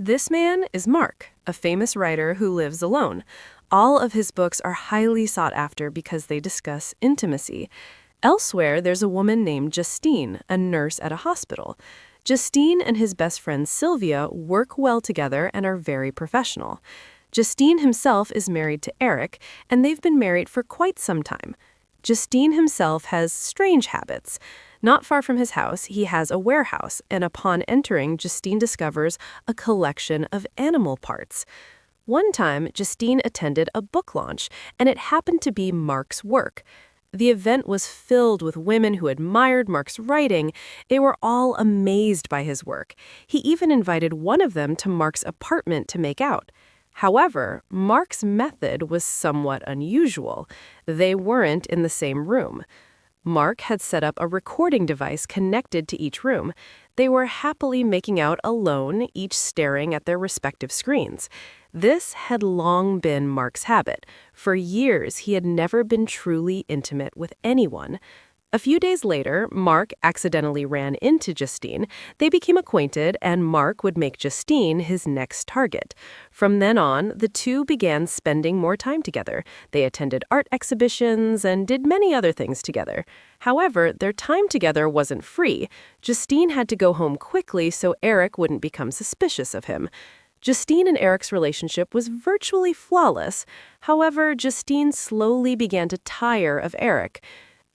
This man is Mark, a famous writer who lives alone. All of his books are highly sought after because they discuss intimacy. Elsewhere, there's a woman named Justine, a nurse at a hospital. Justine and his best friend Sylvia work well together and are very professional. Justine himself is married to Eric, and they've been married for quite some time. Justine himself has strange habits. Not far from his house, he has a warehouse, and upon entering, Justine discovers a collection of animal parts. One time, Justine attended a book launch, and it happened to be Mark's work. The event was filled with women who admired Mark's writing. They were all amazed by his work. He even invited one of them to Mark's apartment to make out. However, Mark's method was somewhat unusual. They weren't in the same room. Mark had set up a recording device connected to each room. They were happily making out alone, each staring at their respective screens. This had long been Mark's habit. For years, he had never been truly intimate with anyone. A few days later, Mark accidentally ran into Justine. They became acquainted, and Mark would make Justine his next target. From then on, the two began spending more time together. They attended art exhibitions and did many other things together. However, their time together wasn't free. Justine had to go home quickly so Eric wouldn't become suspicious of him. Justine and Eric's relationship was virtually flawless. However, Justine slowly began to tire of Eric.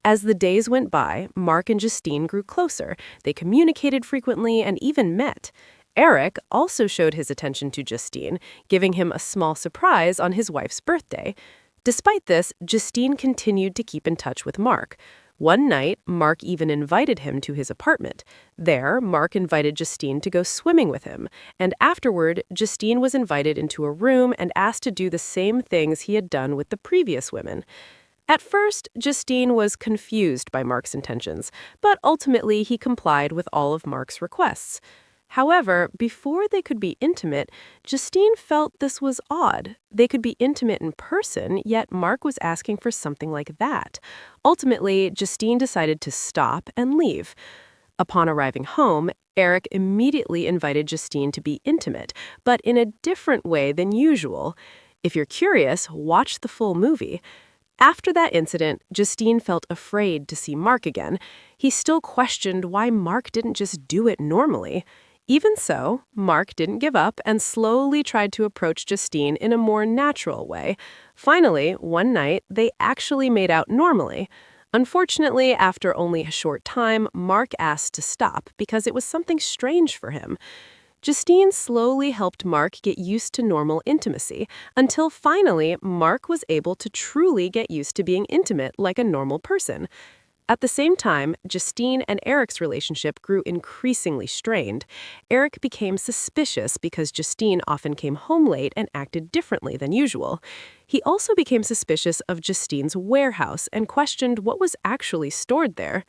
As the days went by, Mark and Justine grew closer. They communicated frequently and even met. Eric also showed his attention to Justine, giving him a small surprise on his wife's birthday. Despite this, Justine continued to keep in touch with Mark. One night, Mark even invited him to his apartment. There, Mark invited Justine to go swimming with him, and afterward, Justine was invited into a room and asked to do the same things he had done with the previous women. At first, Justine was confused by Mark's intentions, but ultimately he complied with all of Mark's requests. However, before they could be intimate, Justine felt this was odd. They could be intimate in person, yet Mark was asking for something like that. Ultimately, Justine decided to stop and leave. Upon arriving home, Eric immediately invited Justine to be intimate, but in a different way than usual. If you're curious, watch the full movie. After that incident, Justine felt afraid to see Mark again. He still questioned why Mark didn't just do it normally. Even so, Mark didn't give up and slowly tried to approach Justine in a more natural way. Finally, one night, they actually made out normally. Unfortunately, after only a short time, Mark asked to stop because it was something strange for him. Justine slowly helped Mark get used to normal intimacy, until finally Mark was able to truly get used to being intimate like a normal person. At the same time, Justine and Eric's relationship grew increasingly strained. Eric became suspicious because Justine often came home late and acted differently than usual. He also became suspicious of Justine's warehouse and questioned what was actually stored there.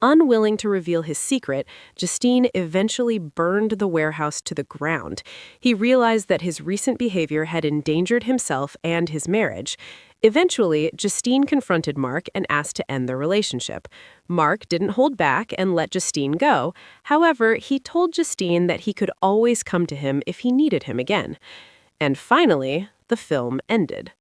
Unwilling to reveal his secret, Justine eventually burned the warehouse to the ground. He realized that his recent behavior had endangered himself and his marriage. Eventually, Justine confronted Mark and asked to end their relationship. Mark didn't hold back and let Justine go. However, he told Justine that he could always come to him if he needed him again. And finally, the film ended.